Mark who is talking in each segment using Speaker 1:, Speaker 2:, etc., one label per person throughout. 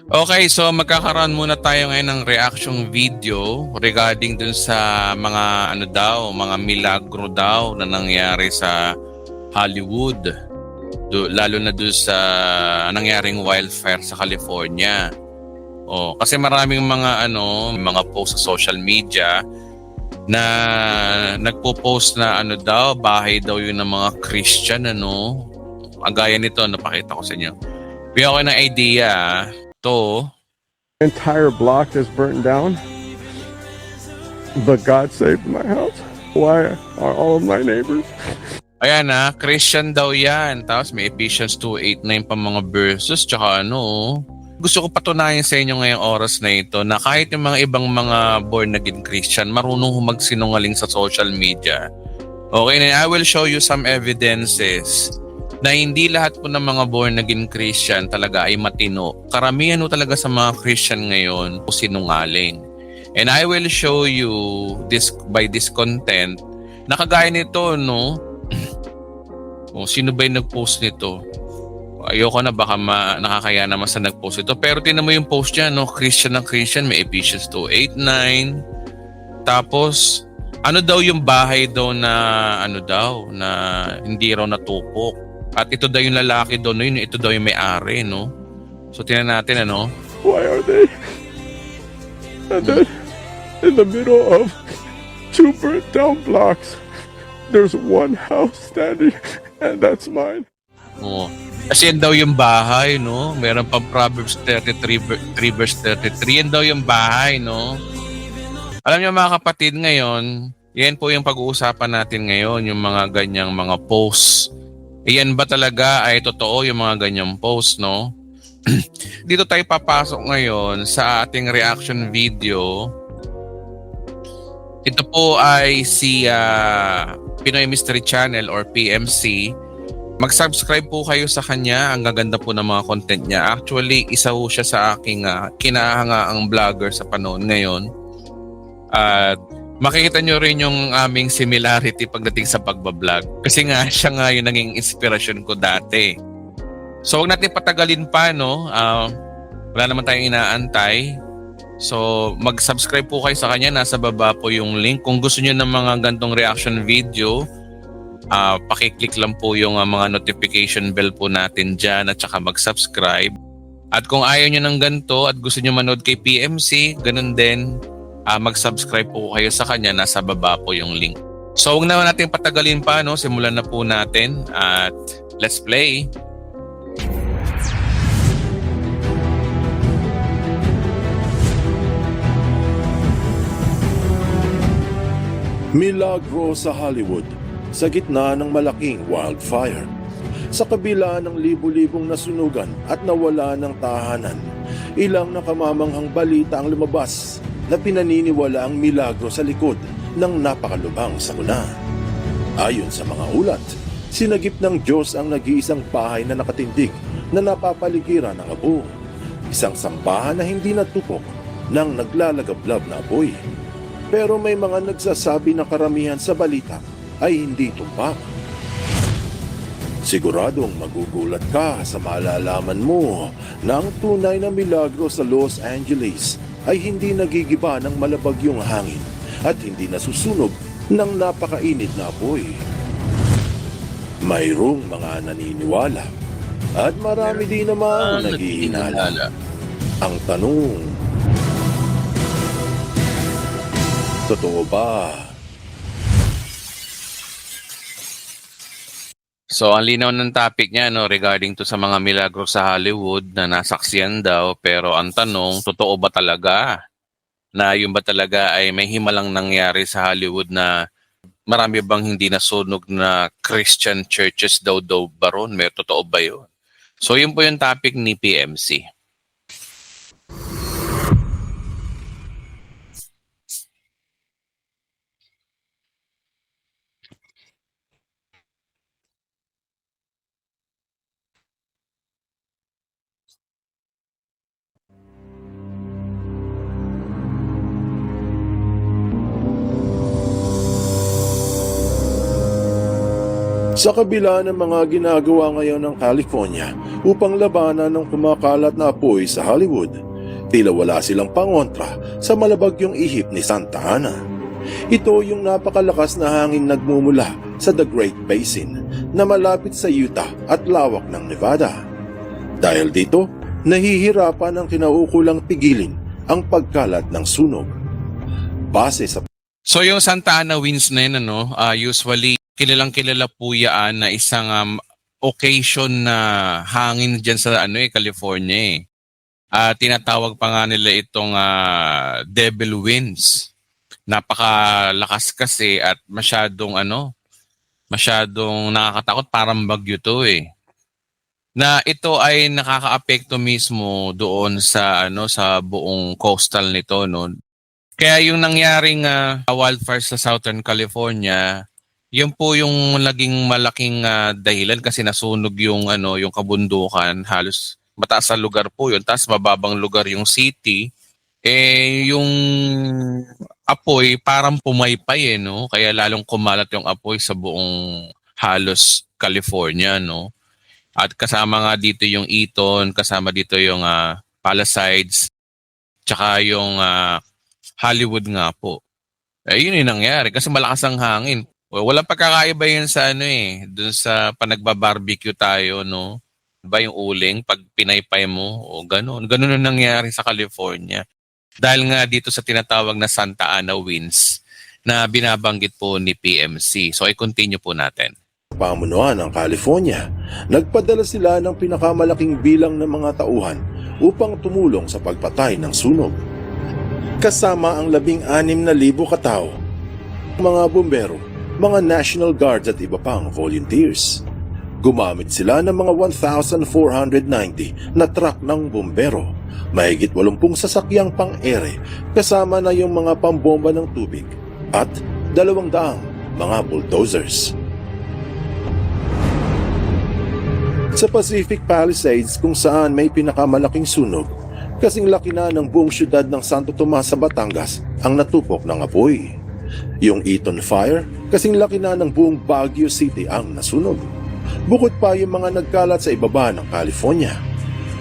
Speaker 1: Okay, so magkakaroon muna tayo ngayon ng reaction video regarding dun sa mga mga milagro daw na nangyari sa Hollywood. Lalo na dun sa nangyaring wildfire sa California. Kasi maraming mga post sa social media na nagpo-post na bahay daw yun ng mga Christian Ang gaya nito, napakita ko sa inyo. Bigyan ko ng idea. To
Speaker 2: entire block is burnt down, but God saved my house. Why are all of my neighbors?
Speaker 1: Ayan Christian daw yan. Tapos may Ephesians 2:8-9 pa mga verses. Tsaka gusto ko patunayan sa inyo ngayong oras na ito na kahit yung mga ibang mga born again Christian, marunong magsinungaling sa social media. Okay, and I will show you some evidences na hindi lahat po ng mga born again Christian talaga ay matino. Karamihan talaga sa mga Christian ngayon po sinungaling. And I will show you by this content na kagaya nito, sino ba yung nag-post nito? Ayoko na, baka nakakaya naman sa nag-post ito. Pero tinan mo yung post niya, Christian ng Christian, may Ephesians 2:8-9. Tapos, daw yung bahay daw na na hindi raw natupok. At ito daw yung lalaki daw, ito daw yung may-ari, So, tingnan natin,
Speaker 2: Why are they? And then, in the middle of two burnt down blocks, there's one house standing, and that's mine.
Speaker 1: Kasi yan daw yung bahay, Meron pang Proverbs 33 verse 33, yan daw yung bahay, Alam niyo mga kapatid, ngayon, yan po yung pag-uusapan natin ngayon, yung mga ganyang mga posts. Iyan ba talaga ay totoo yung mga ganyang post, Dito tayo papasok ngayon sa ating reaction video. Ito po ay si Pinoy Mystery Channel or PMC. Mag-subscribe po kayo sa kanya. Ang gaganda po ng mga content niya. Actually, isa po siya sa aking kinahangaang vlogger sa panahon ngayon. At makikita nyo rin yung aming similarity pagdating sa pagbablog. Kasi siya nga yung naging inspirasyon ko dati. So huwag natin patagalin pa, wala naman tayong inaantay. So mag-subscribe po kayo sa kanya. Nasa baba po yung link. Kung gusto nyo ng mga gantong reaction video, pakiclick lang po yung mga notification bell po natin dyan at saka mag-subscribe. At kung ayaw nyo ng ganito at gusto nyo manood kay PMC, ganun din. Mag-subscribe po kayo sa kanya, nasa baba po yung link. So huwag na natin patagalin pa, simulan na po natin at let's play.
Speaker 3: Milagro sa Hollywood, sa gitna ng malaking wildfire. Sa kabila ng libu-libong nasunugan at nawala ng tahanan, ilang nakamamanghang balita ang lumabas na pinaniniwala ang milagro sa likod ng napakalubhang sakuna. Ayon sa mga ulat, sinagip ng Diyos ang nag-iisang bahay na nakatindig na napapaligiran ng abo. Isang sambahan na hindi natupok ng naglalagablab na apoy. Pero may mga nagsasabi na karamihan sa balita ay hindi tumpak. Siguradong magugulat ka sa malalaman mo na ang tunay na milagro sa Los Angeles ay hindi nagigiba ng malabagyong hangin at hindi nasusunog ng napakainit na apoy. Mayroong mga naniniwala at marami din namang naghihinala. Ang tanong, totoo ba?
Speaker 1: So ang linaw ng topic niya regarding to sa mga milagro sa Hollywood na nasaksiyan daw, pero ang tanong, totoo ba talaga na yung ba talaga ay may himalang nangyari sa Hollywood na marami bang hindi nasunog na Christian churches daw baron? May totoo ba yun? So yun po yung topic ni PMC.
Speaker 3: Sa kabila ng mga ginagawa ngayon ng California upang labanan ng kumakalat na apoy sa Hollywood. Tila wala silang pangontra sa malabagyong ihip ni Santa Ana. Ito yung napakalakas na hangin nagmumula sa The Great Basin na malapit sa Utah at lawak ng Nevada. Dahil dito, nahihirapan ang kinaukulang pigilin ang pagkalat ng sunog. Base sa
Speaker 1: So yung Santa Ana winds na yun, usually kilalang kilala po yan na isang occasion na hangin dyan sa California eh. Tinatawag pa nga nila itong devil winds. Napakalakas kasi at masyadong nakakatakot, parang bagyo to eh. Na ito ay nakakaapekto mismo doon sa sa buong coastal nito, no. Kaya yung nangyaring wildfires sa Southern California, yun po yung naging malaking dahilan kasi nasunog yung yung kabundukan, halos mataas na lugar po yun, tapos mababang lugar yung city. Yung apoy parang pumaypay no, kaya lalong kumalat yung apoy sa buong halos California, no. At kasama nga dito yung Eaton, kasama dito yung Palisades, tsaka yung Hollywood nga po. Yun yung nangyari kasi malakas ang hangin. Walang pagkakaiba yun sa dun sa panagbabarbecue tayo, no. Diba yung uling, pag pinaypay mo, o ganun. Ganun ang nangyari sa California. Dahil nga dito sa tinatawag na Santa Ana winds na binabanggit po ni PMC. So i-continue po natin.
Speaker 3: pamunuan ng California, nagpadala sila ng pinakamalaking bilang ng mga tauhan upang tumulong sa pagpatay ng sunog. Kasama ang 16,000 katao, mga bumbero, mga National Guards at iba pang volunteers. Gumamit sila ng mga 1,490 na truck ng bumbero, mahigit 80 sasakyang pang-ere kasama na yung mga pambomba ng tubig at 200 mga bulldozers. Sa Pacific Palisades kung saan may pinakamalaking sunog, kasing laki na ng buong syudad ng Santo Tomas sa Batangas ang natupok ng apoy. Yung Eaton Fire, kasing laki na ng buong Baguio City ang nasunog. Bukod pa yung mga nagkalat sa ibaba ng California.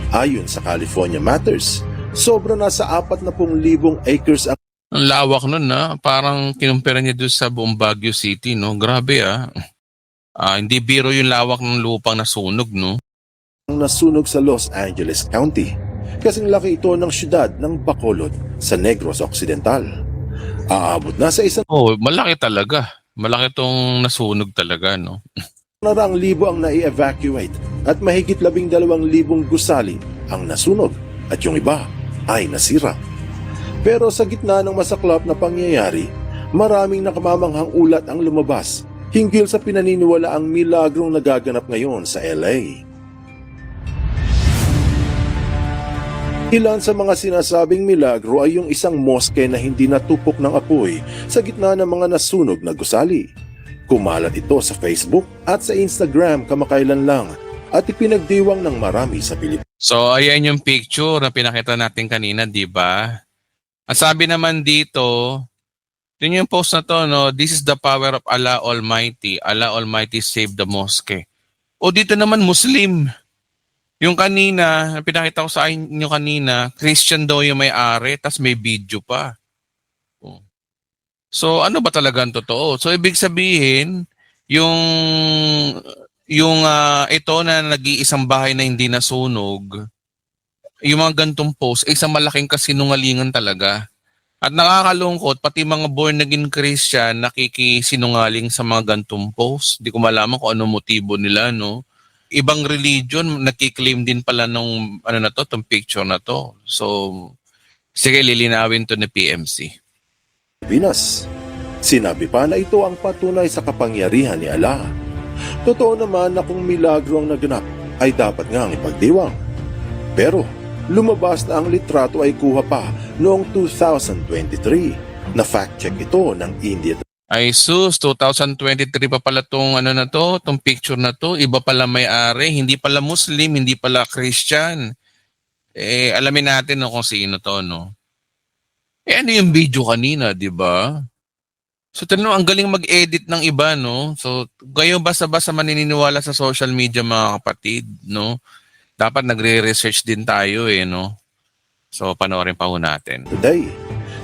Speaker 3: Ayon sa California Matters, sobra na sa 40,000 acres ang
Speaker 1: Ang lawak nun parang kinumpira niya doon sa buong Baguio City, no? Grabe hindi biro yung lawak ng lupang nasunog, no?
Speaker 3: nasunog sa Los Angeles County. Kasing laki ito ng syudad ng Bacolod sa Negros Occidental. Aabot na sa isang
Speaker 1: Malaki talaga. Malaki tong nasunog talaga, no?
Speaker 3: Narang libo ang nai-evacuate at mahigit 12,000 gusali ang nasunog at yung iba ay nasira. Pero sa gitna ng masaklap na pangyayari, maraming nakamamanghang ulat ang lumabas hinggil sa pinaniniwalaang milagrong nagaganap ngayon sa LA. Ilan sa mga sinasabing milagro ay yung isang moske na hindi natupok ng apoy sa gitna ng mga nasunog na gusali. Kumalat ito sa Facebook at sa Instagram kamakailan lang at ipinagdiwang ng marami sa Pilipinas.
Speaker 1: So, ayan yung picture na pinakita natin kanina, di ba? Ang sabi naman dito, yun yung post na to, no? This is the power of Allah Almighty. Allah Almighty save the mosque. O dito naman Muslim. Yung kanina, pinakita ko sa inyo kanina, Christian daw yung may-ari, tas may video pa. So ano ba talaga ang totoo? So ibig sabihin, yung ito na nag-iisang bahay na hindi nasunog, yung mga gantong post, isang malaking kasinungalingan talaga. At nakakalungkot, pati mga born again Christian nakikisinungaling sa mga gantong post. Hindi ko malaman kung ano motibo nila, no? Ibang religion, nakiklaim din pala nung tong picture na to. So, sige, lilinawin to ni PMC.
Speaker 3: Sinabi pa na ito ang patunay sa kapangyarihan ni Allah. Totoo naman na kung milagro ang naganap ay dapat ngang ipagdiwang. Pero lumabas na ang litrato ay kuha pa noong 2023 na fact-check ito ng India.
Speaker 1: Ay sus, 2023 pa pala tong tong picture na to. Iba pala may-ari, hindi pala Muslim, hindi pala Christian. Alamin natin kung sino to, no? Ano yung video kanina, di ba? So, ang galing mag-edit ng iba, no? So, kayo basta-basta maniniwala sa social media, mga kapatid, no? Dapat nagre-research din tayo no? So, panoorin pa ho natin.
Speaker 3: Today,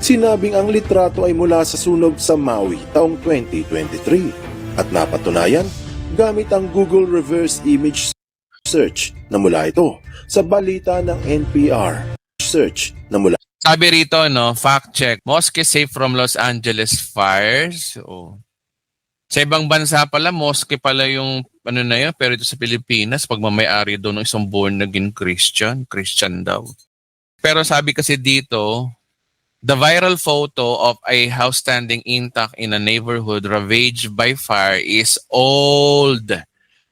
Speaker 3: sinabing ang litrato ay mula sa sunog sa Maui taong 2023 at napatunayan gamit ang Google Reverse Image Search na mula ito sa balita ng NPR. Search na mula
Speaker 1: Sabi rito, fact check. Mosque safe from Los Angeles fires. Sa ibang bansa pala, mosque pala yung na yun. Pero ito sa Pilipinas, pagmamayari doon ng isang born again Christian daw. Pero sabi kasi dito, the viral photo of a house standing intact in a neighborhood ravaged by fire is old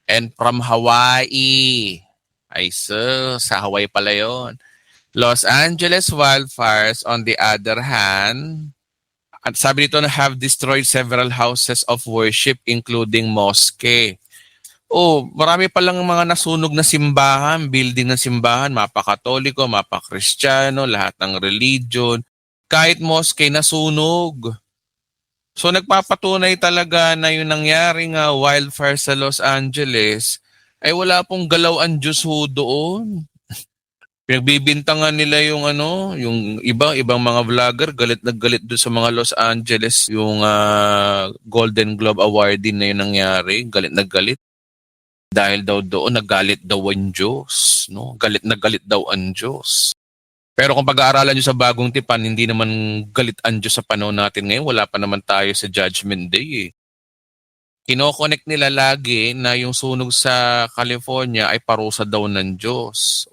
Speaker 1: and from Hawaii. Ay sa Hawaii pala yun. Los Angeles wildfires, on the other hand, at sabi dito na have destroyed several houses of worship including mosque. Marami palang mga nasunog na simbahan, building ng simbahan, mapa-Katoliko, mapa-Kristiyano, lahat ng religion, kahit mosque nasunog. So nagpapatunay talaga na yung nangyaring wildfire sa Los Angeles ay wala pong galaw ang Diyos ho doon. Pinagbibintangan nila yung yung ibang mga vlogger, galit na galit doon sa mga Los Angeles, yung Golden Globe awardee na yun nangyari, galit na galit. Dahil daw doon, nagalit daw ang Diyos. No? Galit na galit daw ang Diyos. Pero kung pag-aaralan nyo sa bagong tipan, hindi naman galit ang Diyos sa panahon natin ngayon. Wala pa naman tayo sa Judgment Day. Kino-connect nila lagi na yung sunog sa California ay parusa daw ng Diyos.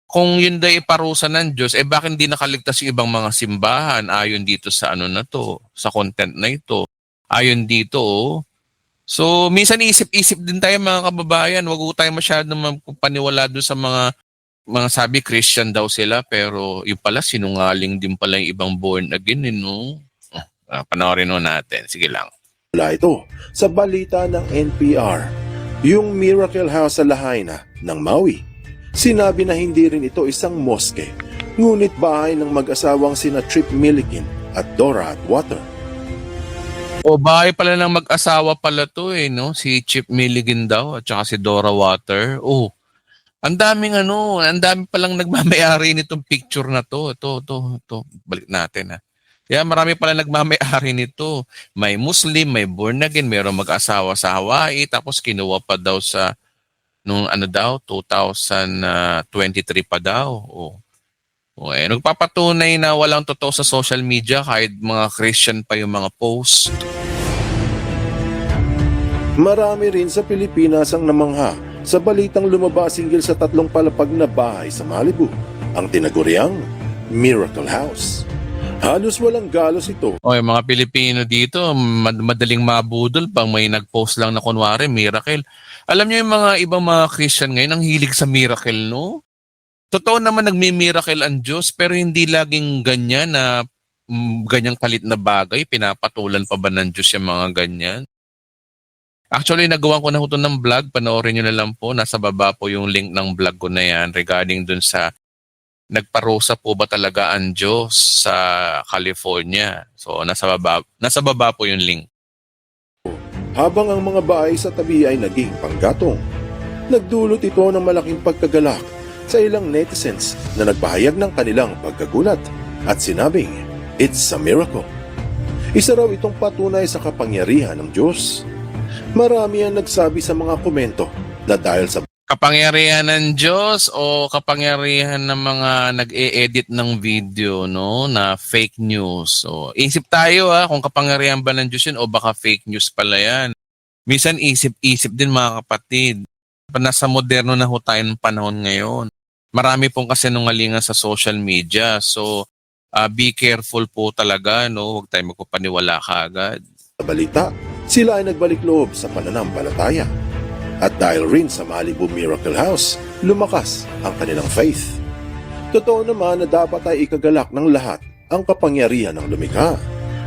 Speaker 1: Kung yun daw ay parusa ng Diyos, bakit hindi nakaligtas yung ibang mga simbahan ayon dito sa sa content na ito? Ayon dito, So, minsan isip-isip din tayo mga kababayan. Wag ko tayo masyadong paniwala doon sa mga sabi Christian daw sila, pero yung pala sinungaling din pala yung ibang born again, no? Panoorin natin. Sige lang.
Speaker 3: mula ito sa balita ng NPR. Yung Miracle House sa Lahaina ng Maui. Sinabi na hindi rin ito isang mosque, ngunit bahay ng mag-asawang sina Trip Milliken at Dora Atwater.
Speaker 1: Bahay pala ng mag-asawa pala to no? Si Chip Milligan daw at saka si Dora Water. Ang daming ang dami palang nagmamayari nitong picture na to. Ito. Balik natin Kaya marami pala nagmamayari nito. May Muslim, may born again, mayroong mag-asawa sa Hawaii, tapos kinuha pa daw sa nung 2023 pa daw. Nagpapatunay na walang totoo sa social media kahit mga Christian pa yung mga post.
Speaker 3: Marami rin sa Pilipinas ang namangha sa balitang lumabas hinggil sa 3 palapag na bahay sa Malibu, ang tinaguriang Miracle House. Halos walang galos ito.
Speaker 1: Yung mga Pilipino dito, madaling mabudol pang may nag-post lang na kunwari, miracle. Alam niyo yung mga ibang mga Christian ngayon, ang hilig sa miracle, no? Totoo naman nagmi-miracle ang Diyos, pero hindi laging ganyan na ganyang kalit na bagay. Pinapatulan pa ba ng Diyos yung mga ganyan? Actually, nagawa ko na ito ng vlog. Panoorin nyo na lang po. Nasa baba po yung link ng vlog ko na yan regarding dun sa nagparusa po ba talaga ang Diyos sa California. So, nasa baba po yung link.
Speaker 3: Habang ang mga bahay sa tabi ay naging panggatong, nagdulot ito ng malaking pagkagalak sa ilang netizens na nagpahayag ng kanilang pagkagulat at sinabing, "It's a miracle." Isa raw itong patunay sa kapangyarihan ng Diyos. Marami ang nagsabi sa mga komento na dahil sa
Speaker 1: Kapangyarihan ng Diyos o kapangyarihan ng mga nag-e-edit ng video na fake news. So, isip tayo kung kapangyarihan ba ng Diyos yun o baka fake news pala yan. Minsan isip-isip din mga kapatid. Nasa moderno na ho tayo ng panahon ngayon. Marami pong kasinungalingan sa social media. So, be careful po talaga. Huwag tayo magpapaniwala kaagad.
Speaker 3: balita, sila ay nagbalik loob sa pananampalataya. At dahil rin sa Malibu Miracle House, lumakas ang kanilang faith. Totoo naman na dapat ay ikagalak ng lahat ang kapangyarihan ng lumikha,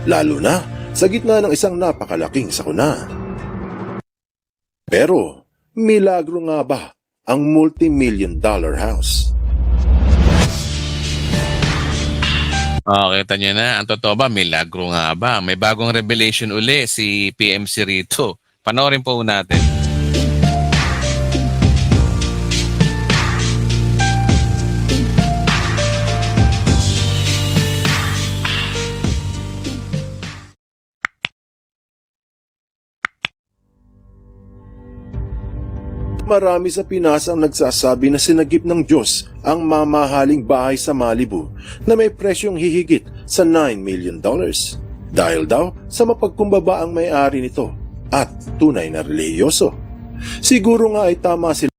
Speaker 3: lalo na sa gitna ng isang napakalaking sakuna. Pero, milagro nga ba ang multi-million-dollar house?
Speaker 1: Kita niyo na. Ang totoo ba, milagro nga ba? May bagong revelation uli si PMC rito. Panoorin po natin.
Speaker 3: Marami sa Pinas ang nagsasabi na sinagip ng Diyos ang mamahaling bahay sa Malibu na may presyong hihigit sa $9 million. Dahil daw sa mapagkumbaba ang may-ari nito at tunay na relihiyoso. Siguro nga ay tama sila.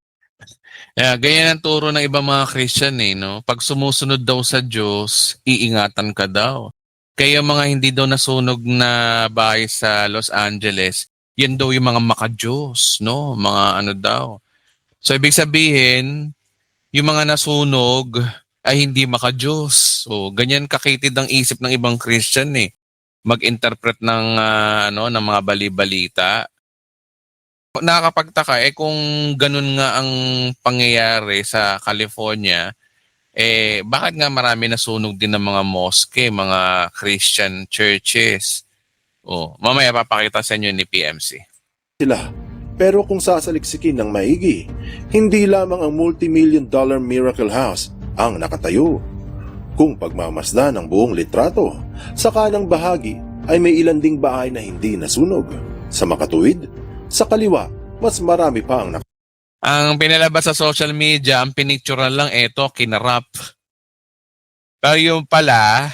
Speaker 1: Ganyan ang turo ng ibang mga Christian no? Pag sumusunod daw sa Diyos, iingatan ka daw. Kaya mga hindi daw nasunog na bahay sa Los Angeles, yan daw yung mga maka-Diyos, no? Mga ano daw. So, ibig sabihin, yung mga nasunog ay hindi maka-Diyos. So, ganyan kakitid ang isip ng ibang Christian mag-interpret ng ng mga bali-balita. Nakakapagtaka kung ganun nga ang pangyayari sa California, bakit nga marami nasunog din ng mga mosque, mga Christian churches? Mamaya papakita sa inyo ni PMC.
Speaker 3: Pero kung sasaliksikin ng maigi, hindi lamang ang multi-million-dollar Miracle House ang nakatayo. Kung pagmamasdan ng buong litrato, sa kanang bahagi ay may ilan ding bahay na hindi nasunog. Sa makatuwid, sa kaliwa, mas marami pa ang
Speaker 1: Ang pinalabas sa social media, ang pinicturean lang kinarap. Pero yung pala,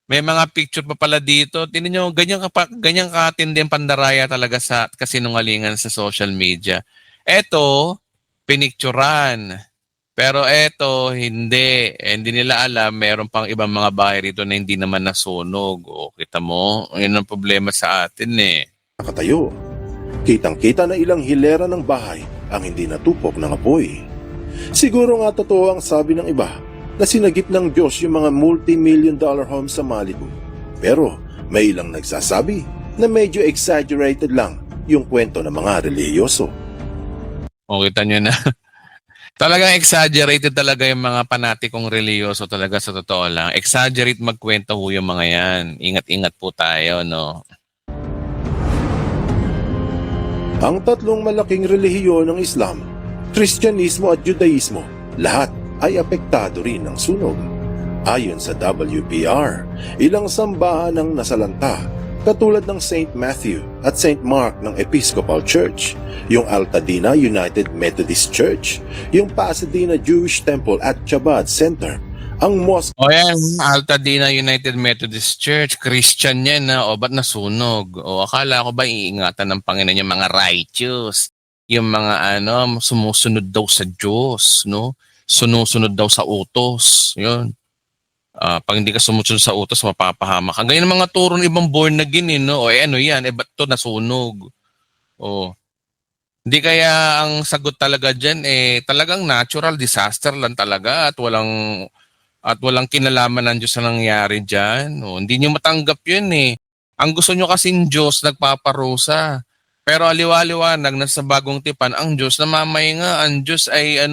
Speaker 1: may mga picture pa pala dito. Tingnan nyo, ganyan katindi ang pandaraya talaga sa kasinungalingan sa social media. Ito, pinicturan. Pero ito, hindi. Hindi nila alam, meron pang ibang mga bahay rito na hindi naman nasunog. Kita mo? Yun ang problema sa atin
Speaker 3: nakatayo. Kitang-kita na ilang hilera ng bahay ang hindi natupok ng apoy. Siguro nga totoo ang sabi ng iba na sinagip ng Diyos yung mga multi-million-dollar homes sa Malibu. Pero may ilang nagsasabi na medyo exaggerated lang yung kwento ng mga relihiyoso.
Speaker 1: Kita nyo na. Talagang exaggerated talaga yung mga panatikong relihiyoso talaga sa totoo lang. Exaggerate magkwento yung mga yan. Ingat-ingat po tayo, no?
Speaker 3: Ang tatlong malaking relihiyon ng Islam, Kristyanismo at Judaismo, lahat ay apektado rin ng sunog. Ayon sa WPR, ilang sambahan ang nasalanta katulad ng St. Matthew at St. Mark ng Episcopal Church, yung Altadena United Methodist Church, yung Pasadena Jewish Temple at Chabad Center, ang mosque.
Speaker 1: Yan, Altadena United Methodist Church, Christian yan ba't nasunog? Akala ko ba iingatan ng Panginoon yung mga righteous, yung mga sumusunod daw sa Diyos, no? Sumusunod daw sa utos. Yun. Pag hindi ka sumusunod sa utos, mapapahamak ka. Ganyan ang mga turo ng ibang born again, no? Ano yan? Ba't ito nasunog? Hindi kaya ang sagot talaga dyan, talagang natural disaster lang talaga at walang kinalaman ng Diyos na nangyari dyan. Hindi nyo matanggap yun Ang gusto nyo kasing Diyos nagpaparusa. Pero aliwa-liwanag na sa bagong tipan, ang Diyos namamay nga. Ang Diyos ay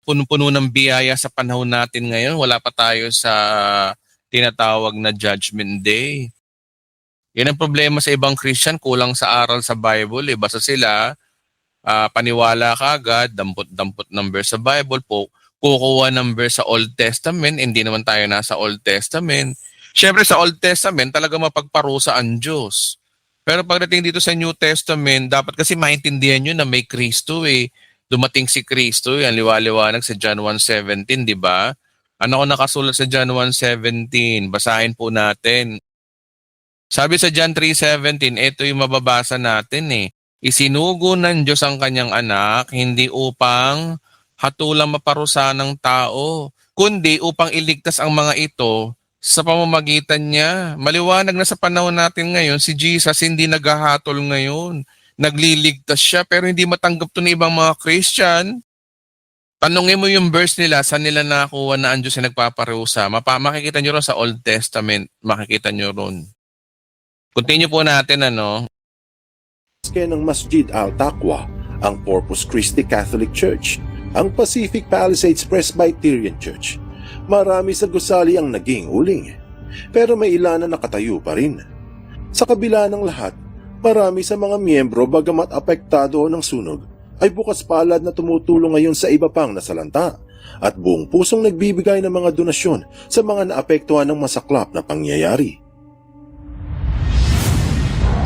Speaker 1: puno-puno ng biyaya sa panahon natin ngayon. Wala pa tayo sa tinatawag na Judgment Day. Yan ang problema sa ibang Christian, kulang sa aral sa Bible. Basta sila, paniwala ka agad, dampot-dampot ng verse sa Bible, kukuha ng verse sa Old Testament, hindi naman tayo nasa Old Testament. Siyempre sa Old Testament, talaga mapagparusa ang Diyos. Pero pagdating dito sa New Testament, dapat kasi maintindihan nyo na may Kristo Dumating si Kristo, yan liwa-liwanag sa John 1:17, di ba? Ano ko nakasulat sa John 1:17? Basahin po natin. Sabi sa John 3:17, ito yung mababasa natin Isinugo ng Diyos ang kanyang anak, hindi upang hatulang maparusahan ng tao, kundi upang iligtas ang mga ito sa pamamagitan niya. Maliwanag na sa panahon natin ngayon, si Jesus hindi naghahatol ngayon. Nagliligtas siya pero hindi matanggap to ng ibang mga Christian. Tanungin mo yung verse nila, saan nila nakuha na ang Diyos ay nagpaparusa. Makikita nyo ron sa Old Testament, makikita nyo ron. Continue po natin
Speaker 3: ng Masjid Al-Taqwa, ang Corpus Christi Catholic Church, ang Pacific Palisades Presbyterian Church. Marami sa gusali ang naging uling, pero may ilan na nakatayo pa rin. Sa kabila ng lahat, marami sa mga miyembro bagamat apektado ng sunog ay bukas palad na tumutulong ngayon sa iba pang nasalanta at buong pusong nagbibigay ng mga donasyon sa mga naapektuhan ng masaklap na pangyayari.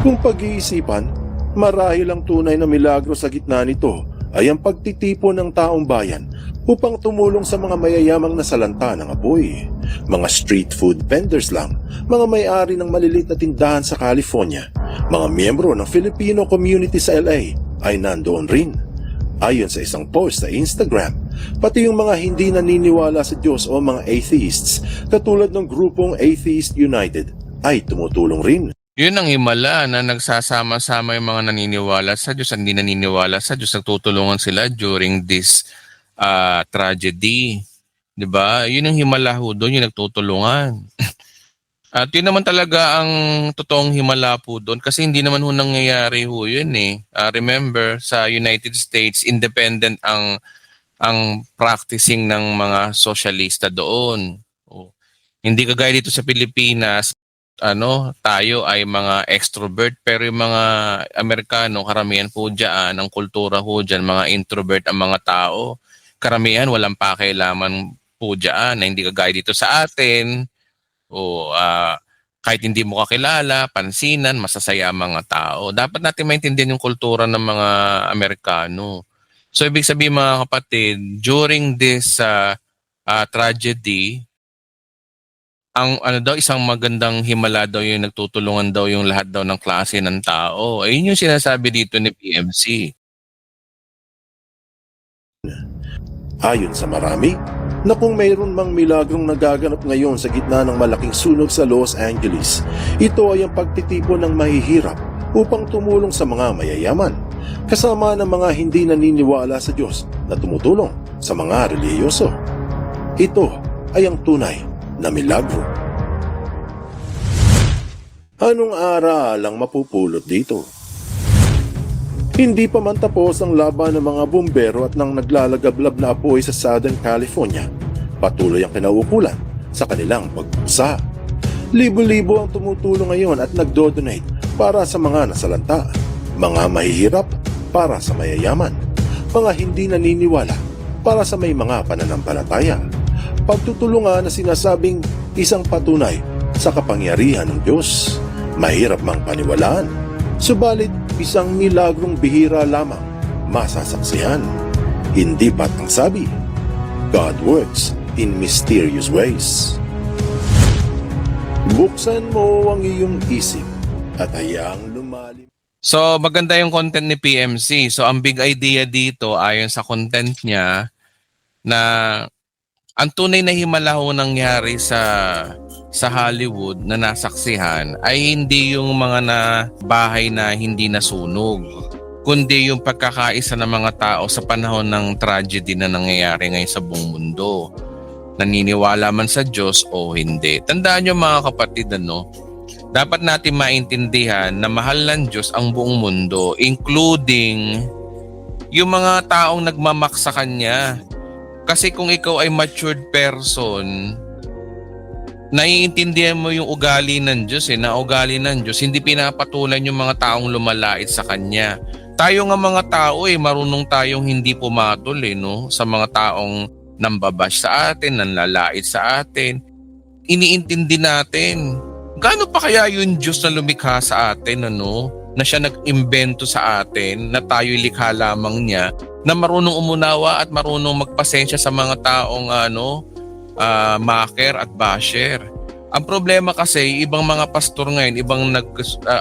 Speaker 3: Kung pag-iisipan, Marahil ang tunay na milagro sa gitna nito ay ang pagtitipon ng taong bayan upang tumulong sa mga mayayamang nasalanta ng apoy. Mga street food vendors lang, mga may-ari ng maliliit na tindahan sa California, mga miyembro ng Filipino community sa LA ay nandoon rin. Ayon sa isang post sa Instagram, pati yung mga hindi naniniwala sa Diyos o mga atheists, katulad ng grupong Atheist United, ay tumutulong rin.
Speaker 1: Yun ang himala na nagsasama-sama yung mga naniniwala sa Diyos, hindi naniniwala sa Diyos, nagtutulungan sila during this tragedy. 'Di ba? Yun yung himala ho doon, yung nagtutulungan. At yun naman talaga ang totoong himala po doon kasi hindi naman ho nangyayari ho yun eh. Remember, sa United States, independent ang practicing ng mga sosyalista doon. Hindi kagaya dito sa Pilipinas, tayo ay mga extrovert pero yung mga Amerikano, karamihan po dyan, ang kultura po dyan, mga introvert ang mga tao. Karamihan walang pakialaman po dyan na hindi kagaya dito sa atin. Kahit hindi mo kakilala, pansinan, masasaya ang mga tao. Dapat natin maintindihan yung kultura ng mga Amerikano. So ibig sabihin mga kapatid, during this tragedy, ang isang magandang himala daw yung nagtutulungan daw yung lahat daw ng klase ng tao. Ayun yung sinasabi dito ni PMC.
Speaker 3: Ayon sa marami, na kung mayroon mang milagrong nagaganap ngayon sa gitna ng malaking sunog sa Los Angeles, ito ay ang pagtitipon ng mahihirap upang tumulong sa mga mayayaman, kasama ng mga hindi naniniwala sa Diyos na tumutulong sa mga relihiyoso. Ito ay ang tunay na milagro. Anong aral ang mapupulot dito? Hindi pa man tapos ang laban ng mga bumbero at ng naglalagablab na apoy sa Southern California. Patuloy ang kinauukulan sa kanilang pagpusa. Libo-libo ang tumutulong ngayon at nagdo-donate para sa mga nasalanta, mga mahihirap para sa mayayaman, mga hindi naniniwala para sa may mga pananampalataya. Pagtutulungan na sinasabing isang patunay sa kapangyarihan ng Diyos. Mahirap mang paniwalaan, subalit isang milagrong bihira lamang masasaksihan. Hindi ba't ang sabi, God works in mysterious ways. Buksan mo ang iyong isip at hayaang lumalim.
Speaker 1: So maganda yung content ni PMC. So ang big idea dito ayon sa content niya na ang tunay na himala ho nangyari sa Hollywood na nasaksihan ay hindi yung mga bahay na hindi nasunog, kundi yung pagkakaisa ng mga tao sa panahon ng tragedy na nangyayari ngayon sa buong mundo. Naniniwala man sa Diyos o hindi. Tandaan nyo mga kapatid, dapat natin maintindihan na mahal ng Diyos ang buong mundo, including yung mga taong nagmamak sa Kanya. Kasi kung ikaw ay matured person, naiintindihan mo yung ugali ng Diyos na ugali ng Diyos, hindi pinapatulan yung mga taong lumalait sa Kanya. Tayo nga mga tao marunong tayong hindi pumatol sa mga taong nambabash sa atin, nanlalait sa atin. Iniintindi natin. Gaano pa kaya yung Diyos na lumikha sa atin, na siya nag-imbento sa atin, na tayo'y likha lamang niya, na marunong umunawa at marunong magpasensya sa mga taong maker at basher. Ang problema kasi, ibang mga pastor ngayon, ibang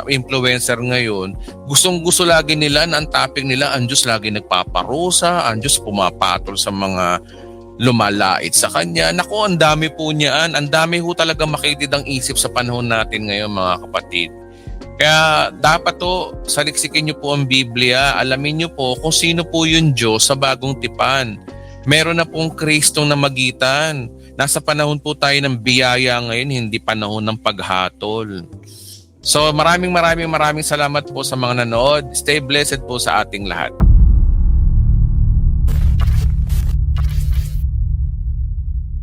Speaker 1: influencer ngayon, gustong-gusto lagi nila na ang topic nila, ang Diyos lagi nagpaparusa, ang Diyos pumapatol sa mga lumalait sa Kanya. Naku, ang dami po niyaan. Ang dami ho talaga makitid ang isip sa panahon natin ngayon mga kapatid. Kaya dapat saliksikin niyo po ang Biblia, alamin niyo po kung sino po yung Diyos sa bagong tipan. Meron na pong Kristong namagitan. Nasa panahon po tayo ng biyaya ngayon, hindi panahon ng paghatol. So maraming salamat po sa mga nanood. Stay blessed po sa ating lahat.